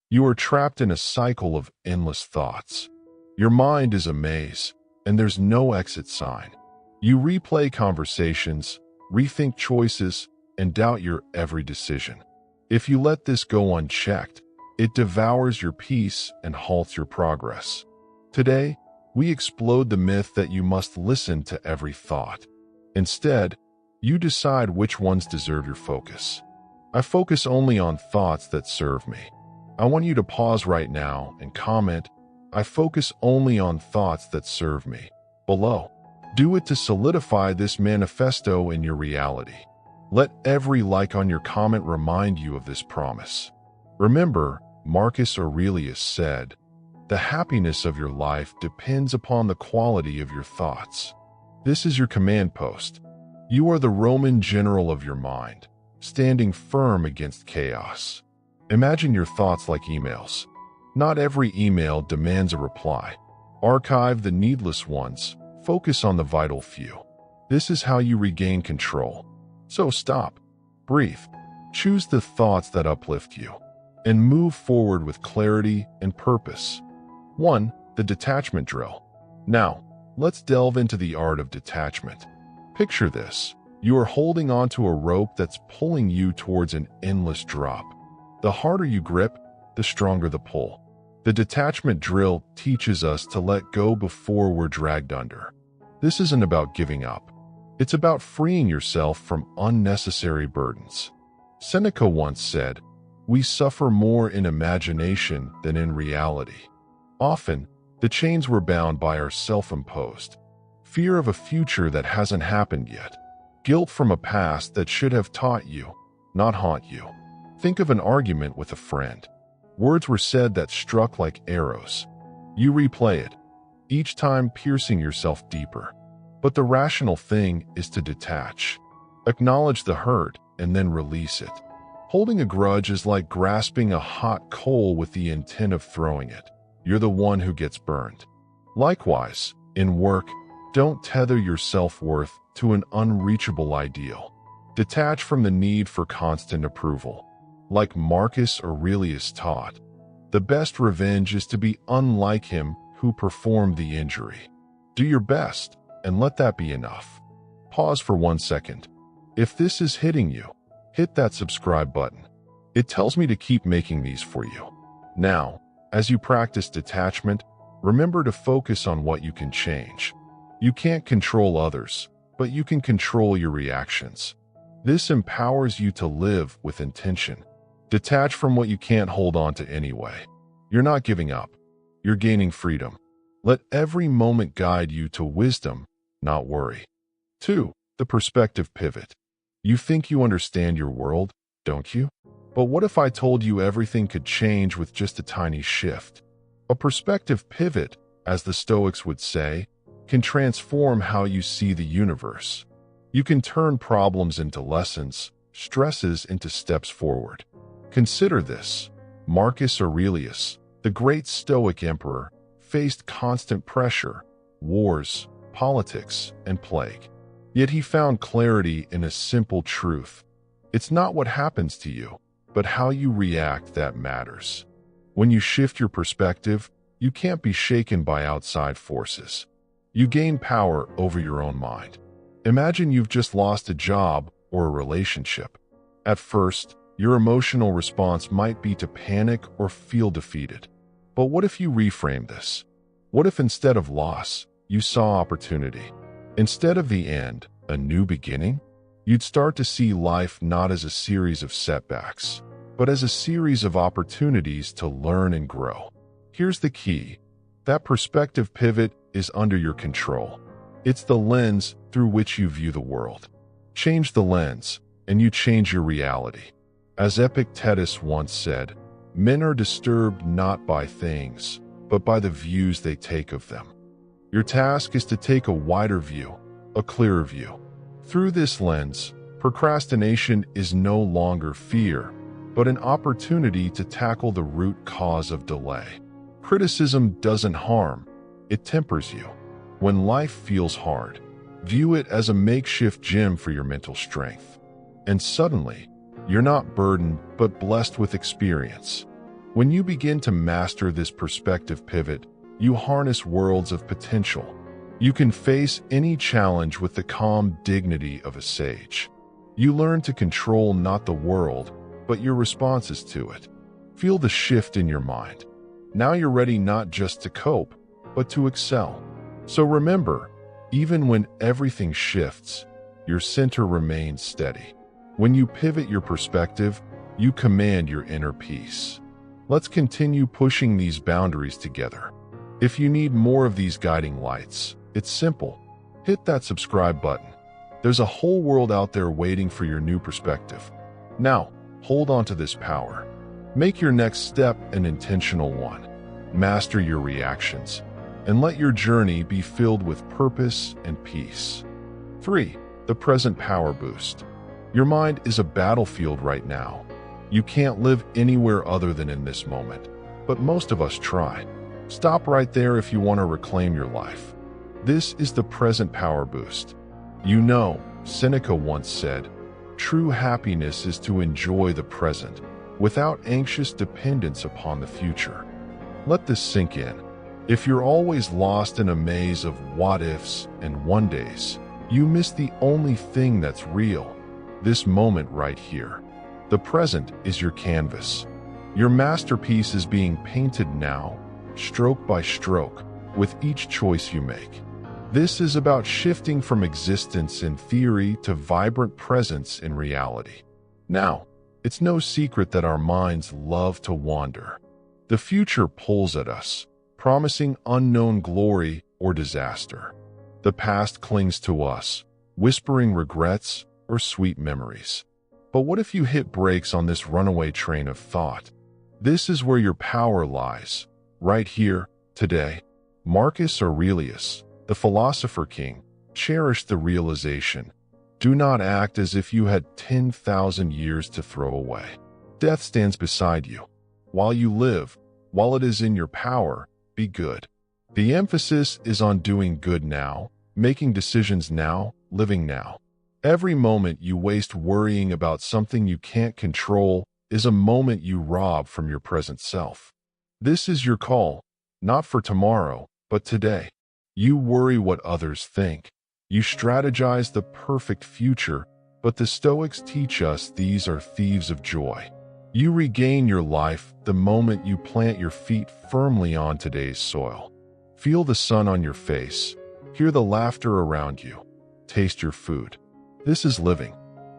You are trapped in a cycle of endless thoughts. Your mind is a maze, and there's no exit sign. You replay conversations, rethink choices, and doubt your every decision. If you let this go unchecked, it devours your peace and halts your progress. Today, we explode the myth that you must listen to every thought. Instead, you decide which ones deserve your focus. I focus only on thoughts that serve me. I want you to pause right now and comment, "I focus only on thoughts that serve me," below. Do it to solidify this manifesto in your reality. Let every like on your comment remind you of this promise. Remember, Marcus Aurelius said, "The happiness of your life depends upon the quality of your thoughts." This is your command post. You are the Roman general of your mind, standing firm against chaos. Imagine your thoughts like emails. Not every email demands a reply. Archive the needless ones. Focus on the vital few. This is how you regain control. So stop, breathe, choose the thoughts that uplift you, and move forward with clarity and purpose. 1. The Detachment Drill. Now, let's delve into the art of detachment. Picture this. You are holding onto a rope that's pulling you towards an endless drop. The harder you grip, the stronger the pull. The detachment drill teaches us to let go before we're dragged under. This isn't about giving up. It's about freeing yourself from unnecessary burdens. Seneca once said, "We suffer more in imagination than in reality." Often, the chains we're bound by are self-imposed. Fear of a future that hasn't happened yet. Guilt from a past that should have taught you, not haunt you. Think of an argument with a friend. Words were said that struck like arrows. You replay it, each time piercing yourself deeper. But the rational thing is to detach. Acknowledge the hurt and then release it. Holding a grudge is like grasping a hot coal with the intent of throwing it. You're the one who gets burned. Likewise, in work, don't tether your self-worth to an unreachable ideal. Detach from the need for constant approval. Like Marcus Aurelius taught, the best revenge is to be unlike him who performed the injury. Do your best, and let that be enough. Pause for 1 second. If this is hitting you, hit that subscribe button. It tells me to keep making these for you. Now, as you practice detachment, remember to focus on what you can change. You can't control others, but you can control your reactions. This empowers you to live with intention. Detach from what you can't hold on to anyway. You're not giving up. You're gaining freedom. Let every moment guide you to wisdom, not worry. 2. The perspective pivot. You think you understand your world, don't you? But what if I told you everything could change with just a tiny shift? A perspective pivot, as the Stoics would say, can transform how you see the universe. You can turn problems into lessons, stresses into steps forward. Consider this. Marcus Aurelius, the great Stoic emperor, faced constant pressure, wars, politics, and plague. Yet he found clarity in a simple truth. It's not what happens to you, but how you react that matters. When you shift your perspective, you can't be shaken by outside forces. You gain power over your own mind. Imagine you've just lost a job or a relationship. At first, your emotional response might be to panic or feel defeated. But what if you reframe this? What if instead of loss, you saw opportunity? Instead of the end, a new beginning? You'd start to see life not as a series of setbacks, but as a series of opportunities to learn and grow. Here's the key. That perspective pivot is under your control. It's the lens through which you view the world. Change the lens, and you change your reality. As Epictetus once said, men are disturbed not by things, but by the views they take of them. Your task is to take a wider view, a clearer view. Through this lens, procrastination is no longer fear, but an opportunity to tackle the root cause of delay. Criticism doesn't harm, it tempers you. When life feels hard, view it as a makeshift gym for your mental strength. And suddenly, you're not burdened, but blessed with experience. When you begin to master this perspective pivot, you harness worlds of potential. You can face any challenge with the calm dignity of a sage. You learn to control not the world, but your responses to it. Feel the shift in your mind. Now you're ready not just to cope, but to excel. So remember, even when everything shifts, your center remains steady. When you pivot your perspective, you command your inner peace. Let's continue pushing these boundaries together. If you need more of these guiding lights, it's simple. Hit that subscribe button. There's a whole world out there waiting for your new perspective. Now, hold on to this power. Make your next step an intentional one. Master your reactions, and let your journey be filled with purpose and peace. 3. The present power boost. Your mind is a battlefield right now. You can't live anywhere other than in this moment, but most of us try. Stop right there if you want to reclaim your life. This is the present power boost. You know, Seneca once said, true happiness is to enjoy the present without anxious dependence upon the future. Let this sink in. If you're always lost in a maze of what-ifs and one-days, you miss the only thing that's real, this moment right here. The present is your canvas. Your masterpiece is being painted now, stroke by stroke, with each choice you make. This is about shifting from existence in theory to vibrant presence in reality. Now, it's no secret that our minds love to wander. The future pulls at us, promising unknown glory or disaster. The past clings to us, whispering regrets or sweet memories. But what if you hit brakes on this runaway train of thought? This is where your power lies, right here, today. Marcus Aurelius, the philosopher king, cherished the realization: do not act as if you had 10,000 years to throw away. Death stands beside you. While you live, while it is in your power, be good. The emphasis is on doing good now, making decisions now, living now. Every moment you waste worrying about something you can't control is a moment you rob from your present self. This is your call, not for tomorrow, but today. You worry what others think. You strategize the perfect future, but the Stoics teach us these are thieves of joy. You regain your life the moment you plant your feet firmly on today's soil. Feel the sun on your face. Hear the laughter around you. Taste your food. This is living.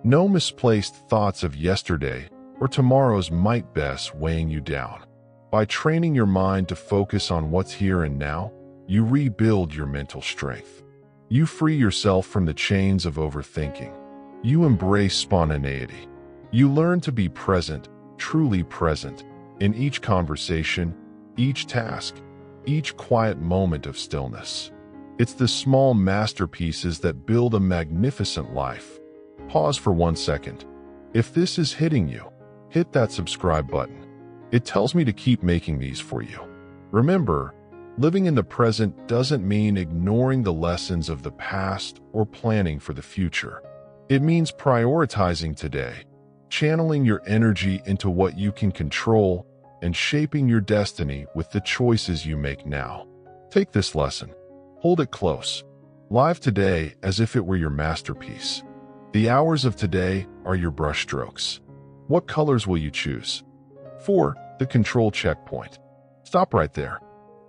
No misplaced thoughts of yesterday or tomorrow's might best weighing you down. By training your mind to focus on what's here and now, you rebuild your mental strength. You free yourself from the chains of overthinking. You embrace spontaneity. You learn to be present, truly present, in each conversation, each task, each quiet moment of stillness. It's the small masterpieces that build a magnificent life. Pause for 1 second. If this is hitting you, hit that subscribe button. It tells me to keep making these for you. Remember, living in the present doesn't mean ignoring the lessons of the past or planning for the future. It means prioritizing today, channeling your energy into what you can control, and shaping your destiny with the choices you make now. Take this lesson. Hold it close. Live today as if it were your masterpiece. The hours of today are your brushstrokes. What colors will you choose? 4. The control checkpoint. Stop right there.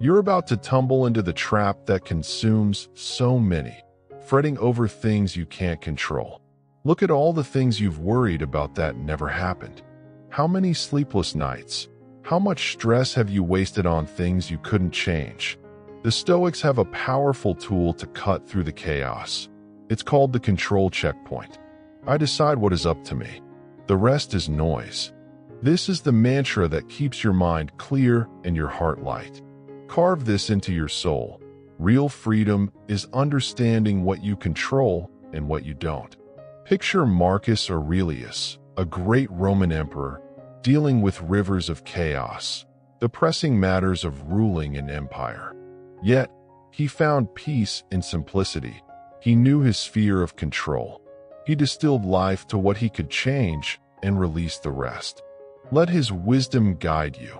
You're about to tumble into the trap that consumes so many, fretting over things you can't control. Look at all the things you've worried about that never happened. How many sleepless nights? How much stress have you wasted on things you couldn't change? The Stoics have a powerful tool to cut through the chaos. It's called the control checkpoint. I decide what is up to me. The rest is noise. This is the mantra that keeps your mind clear and your heart light. Carve this into your soul. Real freedom is understanding what you control and what you don't. Picture Marcus Aurelius, a great Roman emperor, dealing with rivers of chaos, the pressing matters of ruling an empire. Yet, he found peace in simplicity. He knew his sphere of control. He distilled life to what he could change and released the rest. Let his wisdom guide you.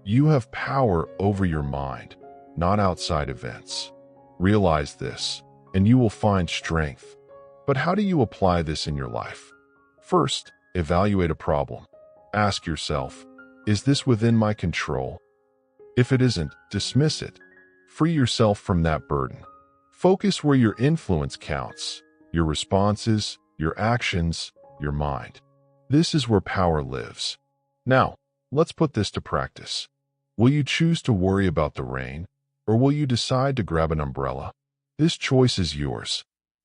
You have power over your mind, not outside events. Realize this, and you will find strength. But how do you apply this in your life? First, evaluate a problem. Ask yourself, is this within my control? If it isn't, dismiss it. Free yourself from that burden. Focus where your influence counts, your responses, your actions, your mind. This is where power lives. Now, let's put this to practice. Will you choose to worry about the rain, or will you decide to grab an umbrella? This choice is yours.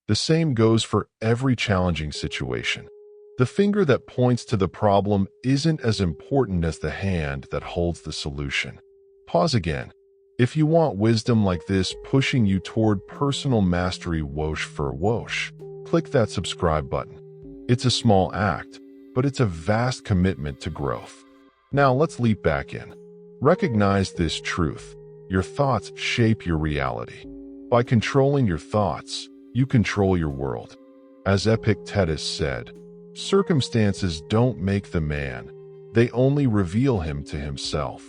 The same goes for every challenging situation. The finger that points to the problem isn't as important as the hand that holds the solution. Pause again. If you want wisdom like this pushing you toward personal mastery whoosh for whoosh, click that subscribe button. It's a small act, but it's a vast commitment to growth. Now let's leap back in. Recognize this truth. Your thoughts shape your reality. By controlling your thoughts, you control your world. As Epictetus said, circumstances don't make the man, they only reveal him to himself.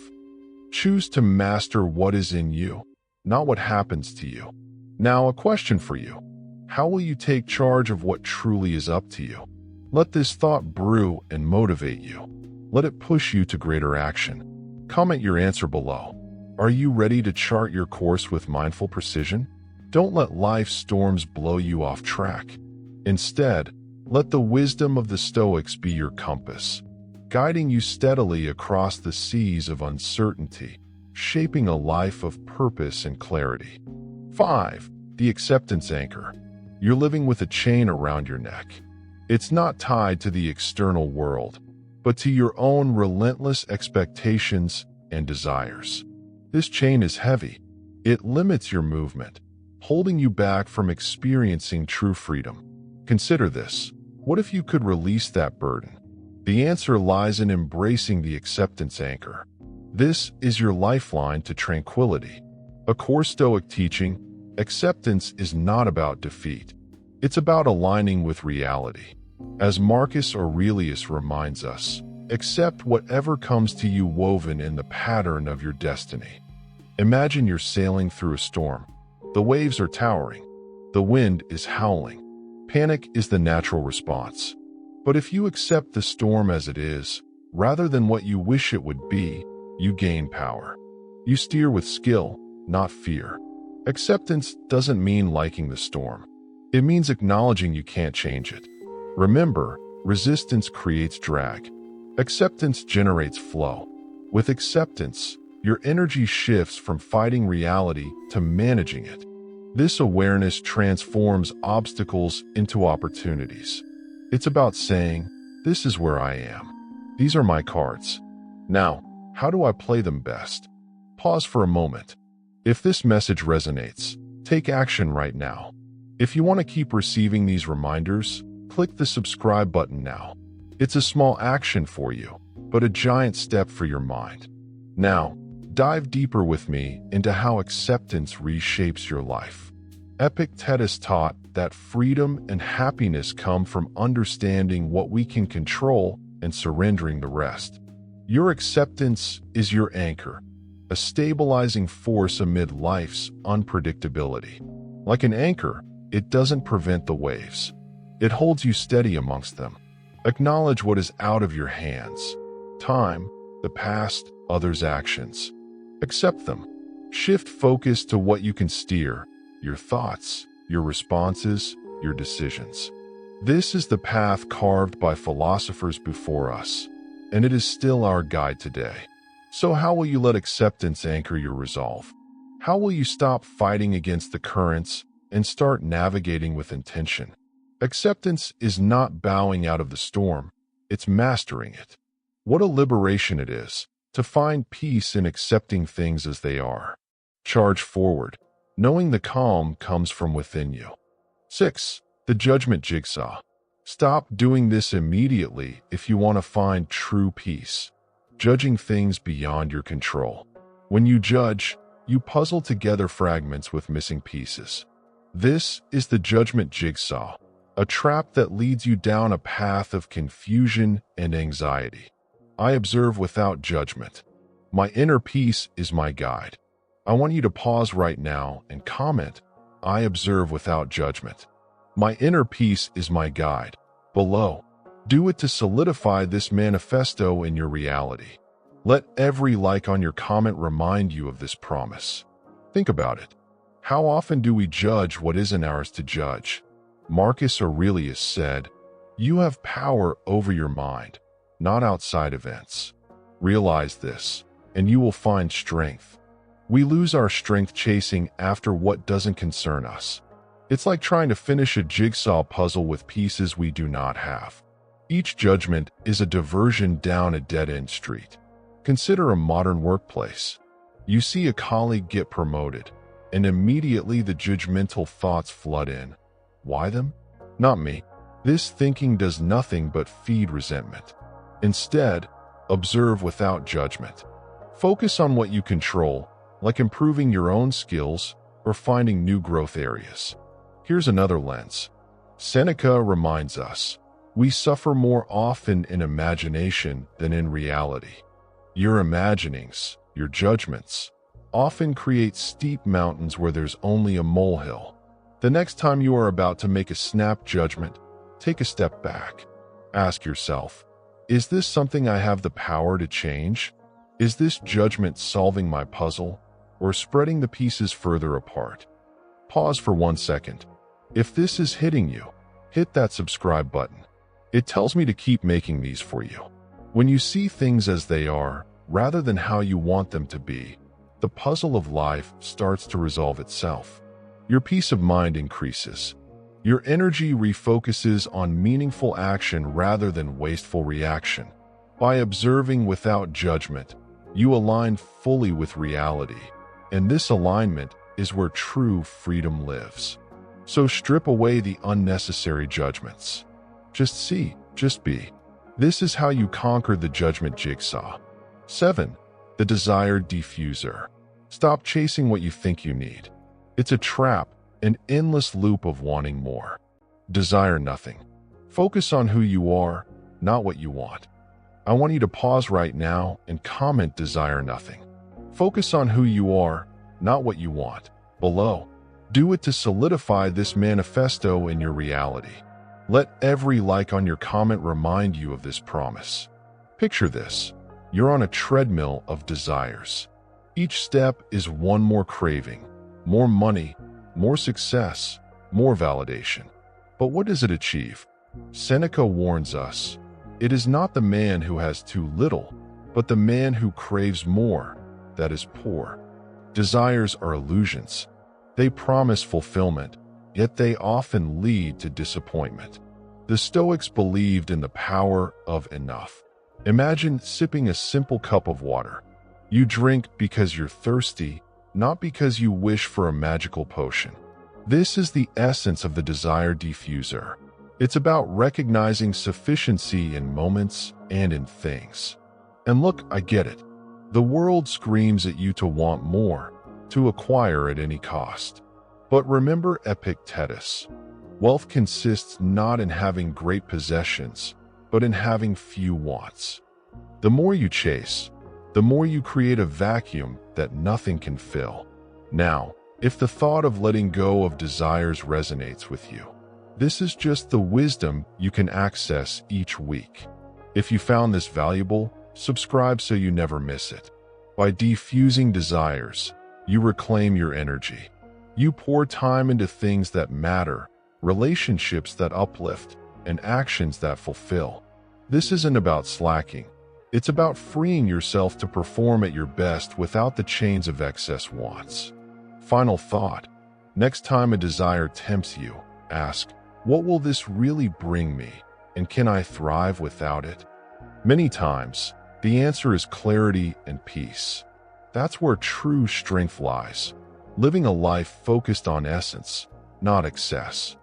Choose to master what is in you, not what happens to you. Now, a question for you. How will you take charge of what truly is up to you? Let this thought brew and motivate you. Let it push you to greater action. Comment your answer below. Are you ready to chart your course with mindful precision? Don't let life's storms blow you off track. Instead, let the wisdom of the Stoics be your compass, guiding you steadily across the seas of uncertainty, shaping a life of purpose and clarity. 5. The acceptance anchor. You're living with a chain around your neck. It's not tied to the external world, but to your own relentless expectations and desires. This chain is heavy. It limits your movement, holding you back from experiencing true freedom. Consider this. What if you could release that burden? The answer lies in embracing the acceptance anchor. This is your lifeline to tranquility. A core Stoic teaching, acceptance is not about defeat. It's about aligning with reality. As Marcus Aurelius reminds us, accept whatever comes to you woven in the pattern of your destiny. Imagine you're sailing through a storm. The waves are towering. The wind is howling. Panic is the natural response. But if you accept the storm as it is, rather than what you wish it would be, you gain power. You steer with skill, not fear. Acceptance doesn't mean liking the storm. It means acknowledging you can't change it. Remember, resistance creates drag. Acceptance generates flow. With acceptance, your energy shifts from fighting reality to managing it. This awareness transforms obstacles into opportunities. It's about saying, this is where I am. These are my cards. Now, how do I play them best? Pause for a moment. If this message resonates, take action right now. If you want to keep receiving these reminders, click the subscribe button now. It's a small action for you, but a giant step for your mind. Now, dive deeper with me into how acceptance reshapes your life. Epictetus taught that freedom and happiness come from understanding what we can control and surrendering the rest. Your acceptance is your anchor, a stabilizing force amid life's unpredictability. Like an anchor, it doesn't prevent the waves. It holds you steady amongst them. Acknowledge what is out of your hands. Time, the past, others' actions. Accept them. Shift focus to what you can steer, your thoughts, your responses, your decisions. This is the path carved by philosophers before us, and it is still our guide today. So how will you let acceptance anchor your resolve? How will you stop fighting against the currents and start navigating with intention? Acceptance is not bowing out of the storm, it's mastering it. What a liberation it is to find peace in accepting things as they are. Charge forward, knowing the calm comes from within you. 6. The Judgment Jigsaw. Stop doing this immediately if you want to find true peace. Judging things beyond your control. When you judge, you puzzle together fragments with missing pieces. This is the Judgment Jigsaw, a trap that leads you down a path of confusion and anxiety. I observe without judgment. My inner peace is my guide. I want you to pause right now and comment, I observe without judgment. My inner peace is my guide. Below. Do it to solidify this manifesto in your reality. Let every like on your comment remind you of this promise. Think about it. How often do we judge what isn't ours to judge? Marcus Aurelius said, "You have power over your mind, not outside events." Realize this, and you will find strength. We lose our strength chasing after what doesn't concern us. It's like trying to finish a jigsaw puzzle with pieces we do not have. Each judgment is a diversion down a dead-end street. Consider a modern workplace. You see a colleague get promoted, and immediately the judgmental thoughts flood in. Why them? Not me. This thinking does nothing but feed resentment. Instead, observe without judgment. Focus on what you control, like improving your own skills or finding new growth areas. Here's another lens. Seneca reminds us, we suffer more often in imagination than in reality. Your imaginings, your judgments, often create steep mountains where there's only a molehill. The next time you are about to make a snap judgment, take a step back. Ask yourself, is this something I have the power to change? Is this judgment solving my puzzle or spreading the pieces further apart? Pause for 1 second. If this is hitting you, hit that subscribe button. It tells me to keep making these for you. When you see things as they are, rather than how you want them to be, the puzzle of life starts to resolve itself. Your peace of mind increases. Your energy refocuses on meaningful action rather than wasteful reaction. By observing without judgment, you align fully with reality, and this alignment is where true freedom lives. So strip away the unnecessary judgments. Just see, just be. This is how you conquer the Judgment Jigsaw. 7. The Desire Defuser. Stop chasing what you think you need. It's a trap, an endless loop of wanting more. Desire nothing. Focus on who you are, not what you want. I want you to pause right now and comment desire nothing. Focus on who you are, not what you want. Below. Do it to solidify this manifesto in your reality. Let every like on your comment remind you of this promise. Picture this. You're on a treadmill of desires. Each step is one more craving, more money, more success, more validation. But what does it achieve? Seneca warns us, it is not the man who has too little, but the man who craves more that is poor. Desires are illusions. They promise fulfillment, yet they often lead to disappointment. The Stoics believed in the power of enough. Imagine sipping a simple cup of water. You drink because you're thirsty, not because you wish for a magical potion. This is the essence of the Desire Defuser. It's about recognizing sufficiency in moments and in things. And look, I get it. The world screams at you to want more, to acquire at any cost. But remember Epictetus. Wealth consists not in having great possessions, but in having few wants. The more you chase, the more you create a vacuum that nothing can fill. Now, if the thought of letting go of desires resonates with you, this is just the wisdom you can access each week. If you found this valuable, subscribe so you never miss it. By defusing desires, you reclaim your energy. You pour time into things that matter, relationships that uplift, and actions that fulfill. This isn't about slacking. It's about freeing yourself to perform at your best without the chains of excess wants. Final thought. Next time a desire tempts you, ask, what will this really bring me, and can I thrive without it? Many times, the answer is clarity and peace. That's where true strength lies. Living a life focused on essence, not excess.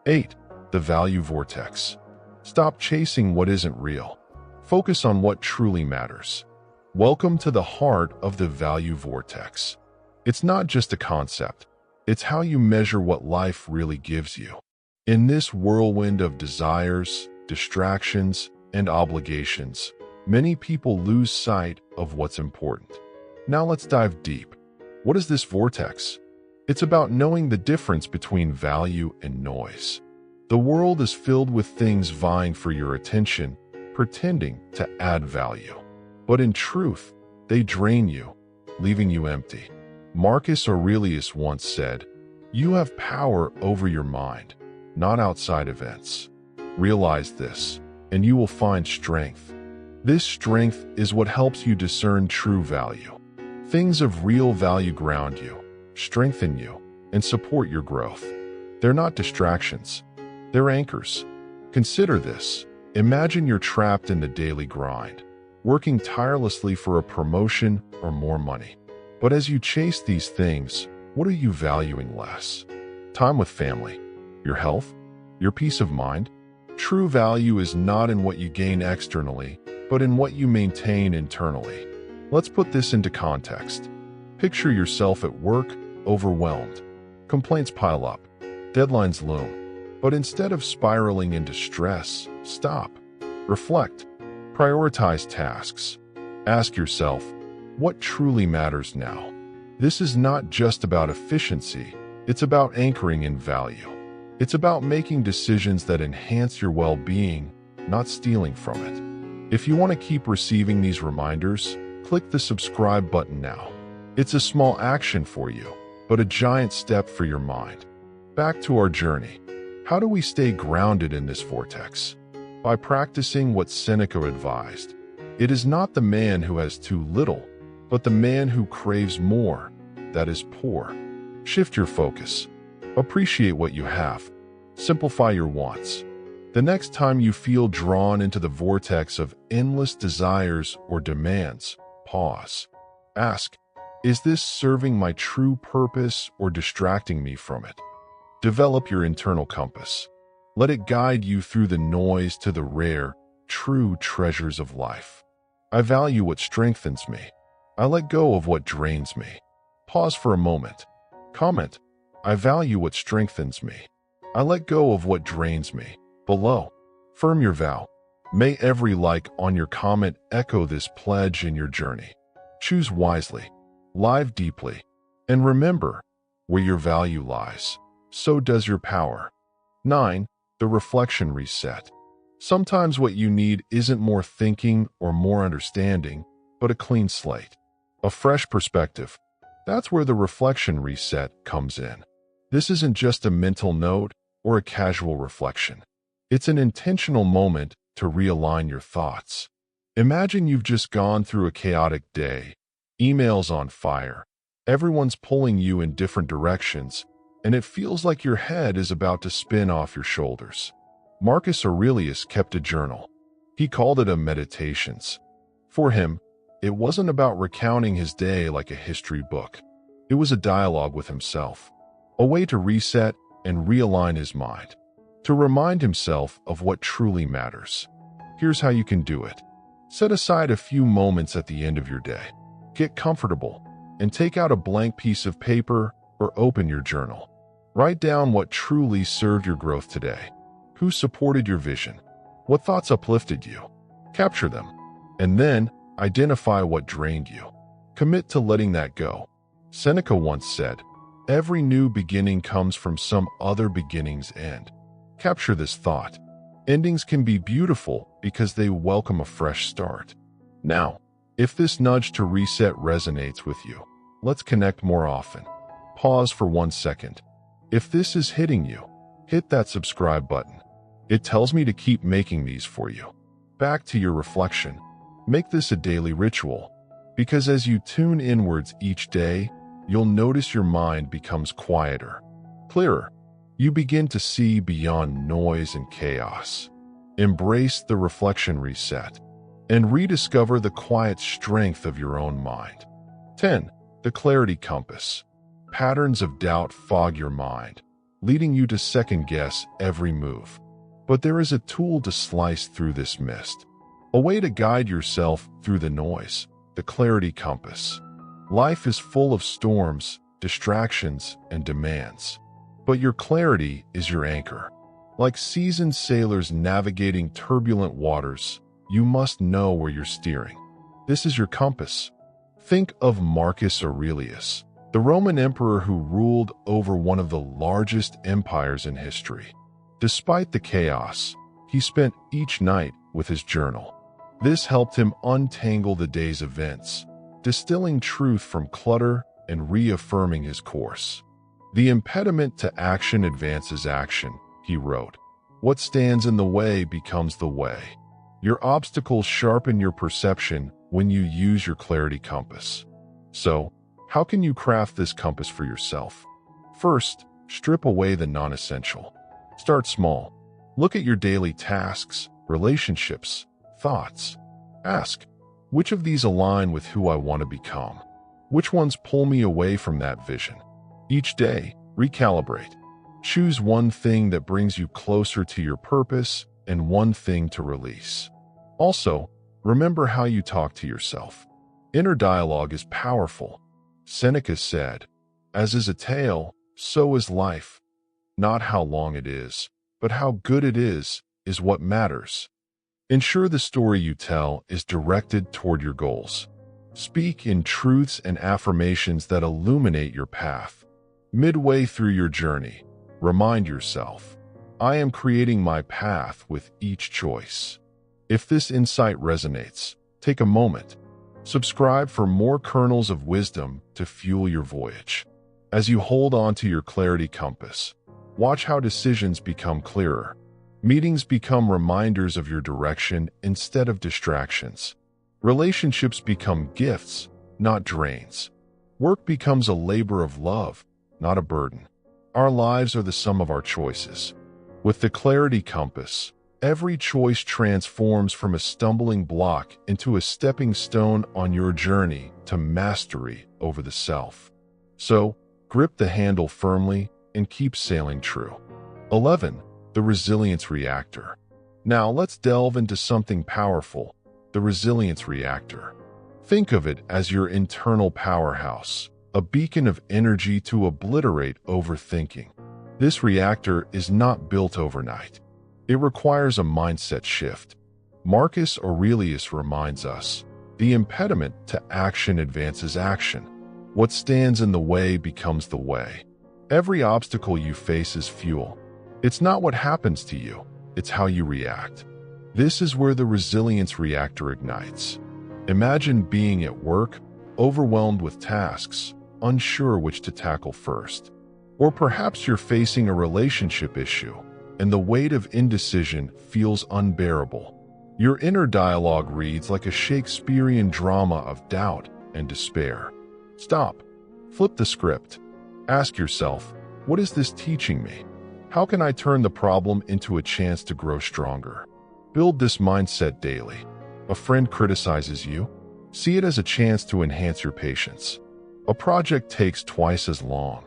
8. The Value Vortex. Stop chasing what isn't real. Focus on what truly matters. Welcome to the heart of the Value Vortex. It's not just a concept. It's how you measure what life really gives you. In this whirlwind of desires, distractions, and obligations, many people lose sight of what's important. Now let's dive deep. What is this vortex? It's about knowing the difference between value and noise. The world is filled with things vying for your attention, pretending to add value. But in truth, they drain you, leaving you empty. Marcus Aurelius once said, "You have power over your mind, not outside events." Realize this, and you will find strength. This strength is what helps you discern true value. Things of real value ground you, strengthen you, and support your growth. They're not distractions. They're anchors. Consider this. Imagine you're trapped in the daily grind, working tirelessly for a promotion or more money. But as you chase these things, what are you valuing less? Time with family, your health, your peace of mind? True value is not in what you gain externally, but in what you maintain internally. Let's put this into context. Picture yourself at work, overwhelmed. Complaints pile up. Deadlines loom. But instead of spiraling into stress, stop. Reflect. Prioritize tasks. Ask yourself, what truly matters now? This is not just about efficiency. It's about anchoring in value. It's about making decisions that enhance your well-being, not stealing from it. If you want to keep receiving these reminders, click the subscribe button now. It's a small action for you, but a giant step for your mind. Back to our journey. How do we stay grounded in this vortex? By practicing what Seneca advised. It is not the man who has too little, but the man who craves more, that is poor. Shift your focus. Appreciate what you have. Simplify your wants. The next time you feel drawn into the vortex of endless desires or demands, pause. Ask, is this serving my true purpose or distracting me from it? Develop your internal compass. Let it guide you through the noise to the rare, true treasures of life. I value what strengthens me. I let go of what drains me. Pause for a moment. Comment, I value what strengthens me. I let go of what drains me. Below. Firm your vow. May every like on your comment echo this pledge in your journey. Choose wisely. Live deeply. And remember, where your value lies, so does your power. 9. The reflection reset. Sometimes what you need isn't more thinking or more understanding, but a clean slate. A fresh perspective. That's where the reflection reset comes in. This isn't just a mental note or a casual reflection. It's an intentional moment to realign your thoughts. Imagine you've just gone through a chaotic day, emails on fire, everyone's pulling you in different directions, and it feels like your head is about to spin off your shoulders. Marcus Aurelius kept a journal. He called it a meditations. For him, it wasn't about recounting his day like a history book. It was a dialogue with himself, a way to reset and realign his mind, to remind himself of what truly matters. Here's how you can do it. Set aside a few moments at the end of your day. Get comfortable and take out a blank piece of paper or open your journal. Write down what truly served your growth today. Who supported your vision? What thoughts uplifted you? Capture them. And then identify what drained you. Commit to letting that go. Seneca once said, "Every new beginning comes from some other beginning's end." Capture this thought. Endings can be beautiful because they welcome a fresh start. Now, if this nudge to reset resonates with you, let's connect more often. Pause for 1 second. If this is hitting you, hit that subscribe button. It tells me to keep making these for you. Back to your reflection. Make this a daily ritual, because as you tune inwards each day, you'll notice your mind becomes quieter, clearer. You begin to see beyond noise and chaos. Embrace the reflection reset and rediscover the quiet strength of your own mind. 10. The clarity compass. Patterns of doubt fog your mind, leading you to second-guess every move. But there is a tool to slice through this mist, a way to guide yourself through the noise, the clarity compass. Life is full of storms, distractions, and demands. But your clarity is your anchor. Like seasoned sailors navigating turbulent waters, you must know where you're steering. This is your compass. Think of Marcus Aurelius, the Roman emperor who ruled over one of the largest empires in history. Despite the chaos, he spent each night with his journal. This helped him untangle the day's events, distilling truth from clutter and reaffirming his course. "The impediment to action advances action," he wrote. "What stands in the way becomes the way." Your obstacles sharpen your perception when you use your clarity compass. So, how can you craft this compass for yourself? First, strip away the non-essential. Start small. Look at your daily tasks, relationships, thoughts. Ask, which of these align with who I want to become? Which ones pull me away from that vision? Each day, recalibrate. Choose one thing that brings you closer to your purpose and one thing to release. Also, remember how you talk to yourself. Inner dialogue is powerful. Seneca said, "As is a tale, so is life. Not how long it is, but how good it is what matters." Ensure the story you tell is directed toward your goals. Speak in truths and affirmations that illuminate your path. Midway through your journey, remind yourself, "I am creating my path with each choice." If this insight resonates, take a moment. Subscribe for more kernels of wisdom to fuel your voyage. As you hold on to your clarity compass, watch how decisions become clearer. Meetings become reminders of your direction instead of distractions. Relationships become gifts, not drains. Work becomes a labor of love, not a burden. Our lives are the sum of our choices. With the clarity compass, every choice transforms from a stumbling block into a stepping stone on your journey to mastery over the self. So, grip the handle firmly and keep sailing true. 11. The Resilience Reactor. Now let's delve into something powerful, the Resilience Reactor. Think of it as your internal powerhouse, a beacon of energy to obliterate overthinking. This reactor is not built overnight. It requires a mindset shift. Marcus Aurelius reminds us, "The impediment to action advances action. What stands in the way becomes the way." Every obstacle you face is fuel. It's not what happens to you, it's how you react. This is where the Resilience Reactor ignites. Imagine being at work, overwhelmed with tasks, unsure which to tackle first. Or perhaps you're facing a relationship issue, and the weight of indecision feels unbearable. Your inner dialogue reads like a Shakespearean drama of doubt and despair. Stop. Flip the script. Ask yourself, what is this teaching me? How can I turn the problem into a chance to grow stronger? Build this mindset daily. A friend criticizes you? See it as a chance to enhance your patience. A project takes twice as long.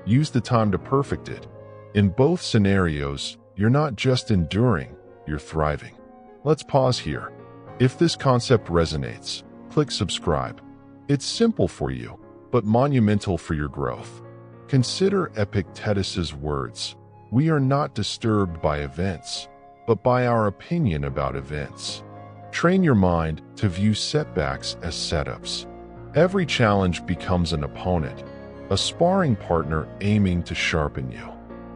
Use the time to perfect it. In both scenarios, you're not just enduring, you're thriving. Let's pause here. If this concept resonates, click subscribe. It's simple for you, but monumental for your growth. Consider Epictetus's words. "We are not disturbed by events, but by our opinion about events." Train your mind to view setbacks as setups. Every challenge becomes an opponent, a sparring partner aiming to sharpen you.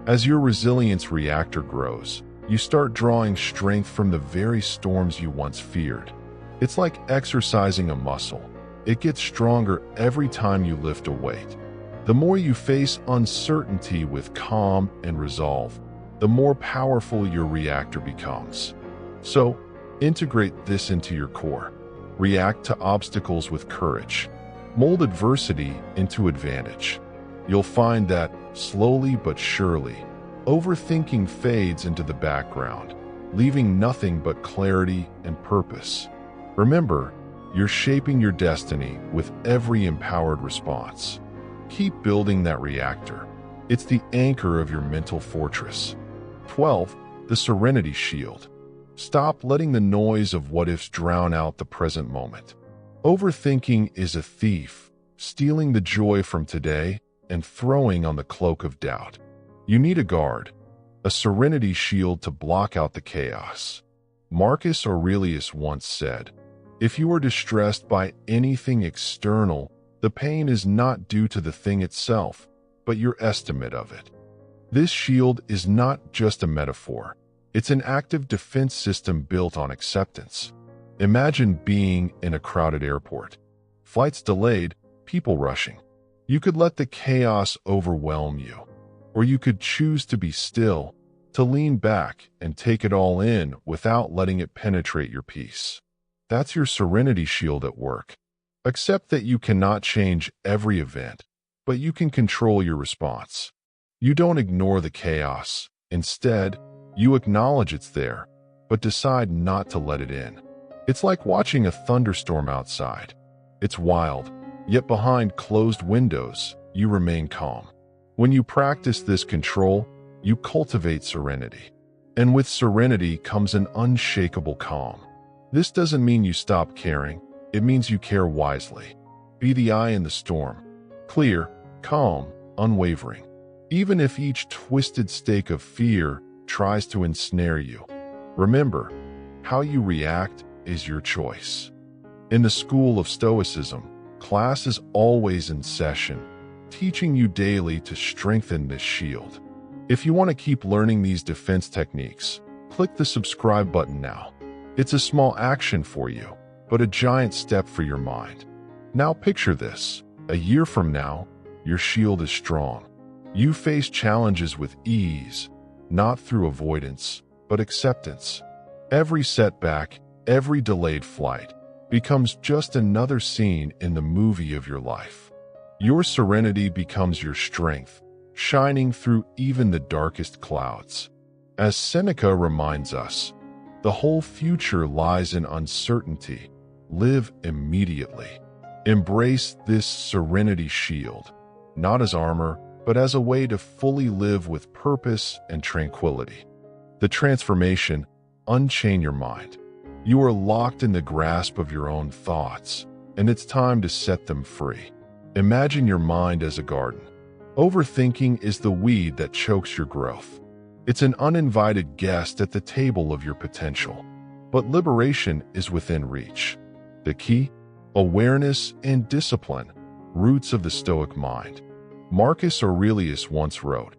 As your resilience reactor grows, you start drawing strength from the very storms you once feared. It's like exercising a muscle. It gets stronger every time you lift a weight. The more you face uncertainty with calm and resolve, the more powerful your reactor becomes. So, integrate this into your core. React to obstacles with courage. Mold adversity into advantage. You'll find that, slowly but surely, overthinking fades into the background, leaving nothing but clarity and purpose. Remember, you're shaping your destiny with every empowered response. Keep building that reactor. It's the anchor of your mental fortress. 12. The Serenity Shield. Stop letting the noise of what-ifs drown out the present moment. Overthinking is a thief, stealing the joy from today and throwing on the cloak of doubt. You need a guard, a Serenity Shield to block out the chaos. Marcus Aurelius once said, "If you are distressed by anything external, the pain is not due to the thing itself, but your estimate of it." This shield is not just a metaphor. It's an active defense system built on acceptance. Imagine being in a crowded airport. Flights delayed, people rushing. You could let the chaos overwhelm you, or you could choose to be still, to lean back and take it all in without letting it penetrate your peace. That's your Serenity Shield at work. Accept that you cannot change every event, but you can control your response. You don't ignore the chaos. Instead, you acknowledge it's there, but decide not to let it in. It's like watching a thunderstorm outside. It's wild, yet behind closed windows, you remain calm. When you practice this control, you cultivate serenity. And with serenity comes an unshakable calm. This doesn't mean you stop caring. It means you care wisely. Be the eye in the storm. Clear, calm, unwavering. Even if each twisted stake of fear tries to ensnare you. Remember, how you react is your choice. In the school of Stoicism, class is always in session, teaching you daily to strengthen this shield. If you want to keep learning these defense techniques, click the subscribe button now. It's a small action for you, but a giant step for your mind. Now picture this. A year from now, your shield is strong. You face challenges with ease, not through avoidance, but acceptance. Every setback, every delayed flight, becomes just another scene in the movie of your life. Your serenity becomes your strength, shining through even the darkest clouds. As Seneca reminds us, the whole future lies in uncertainty. Live immediately. Embrace this Serenity Shield, not as armor, but as a way to fully live with purpose and tranquility. The transformation, unchain your mind. You are locked in the grasp of your own thoughts, and it's time to set them free. Imagine your mind as a garden. Overthinking is the weed that chokes your growth. It's an uninvited guest at the table of your potential. But liberation is within reach. The key? Awareness and discipline, roots of the Stoic mind. Marcus Aurelius once wrote,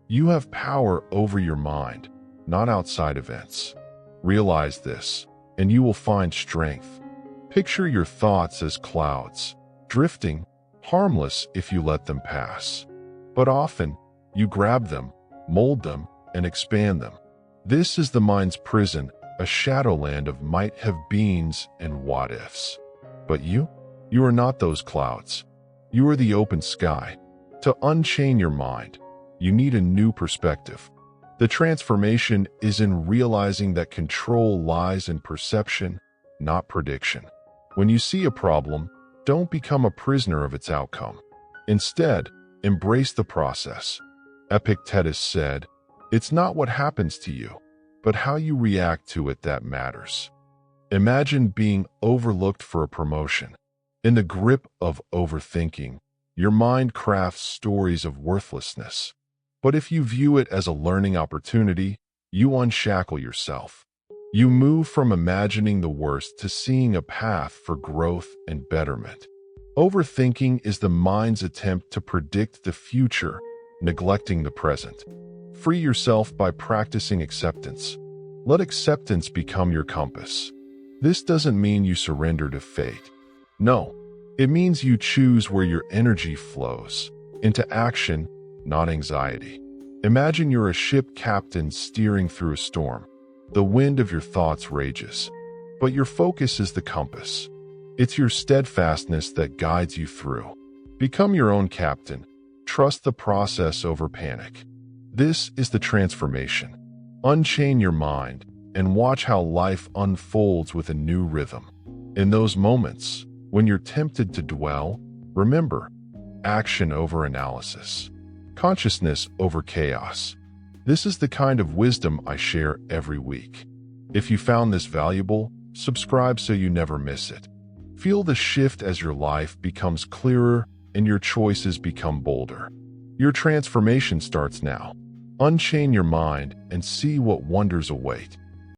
"You have power over your mind, not outside events." Realize this, and you will find strength. Picture your thoughts as clouds, drifting, harmless if you let them pass. But often, you grab them, mold them, and expand them. This is the mind's prison, a shadowland of might-have-beens and what-ifs. But you are not those clouds. You are the open sky. To unchain your mind, you need a new perspective. The transformation is in realizing that control lies in perception, not prediction. When you see a problem, don't become a prisoner of its outcome. Instead, embrace the process. Epictetus said, "It's not what happens to you, but how you react to it that matters." Imagine being overlooked for a promotion. In the grip of overthinking, your mind crafts stories of worthlessness. But if you view it as a learning opportunity, you unshackle yourself. You move from imagining the worst to seeing a path for growth and betterment. Overthinking is the mind's attempt to predict the future, neglecting the present. Free yourself by practicing acceptance. Let acceptance become your compass. This doesn't mean you surrender to fate. No, it means you choose where your energy flows, into action, not anxiety. Imagine you're a ship captain steering through a storm. The wind of your thoughts rages, but your focus is the compass. It's your steadfastness that guides you through. Become your own captain. Trust the process over panic. This is the transformation. Unchain your mind and watch how life unfolds with a new rhythm. In those moments, when you're tempted to dwell, remember, action over analysis. Consciousness over chaos. This is the kind of wisdom I share every week. If you found this valuable, subscribe so you never miss it. Feel the shift as your life becomes clearer and your choices become bolder. Your transformation starts now. Unchain your mind and see what wonders await.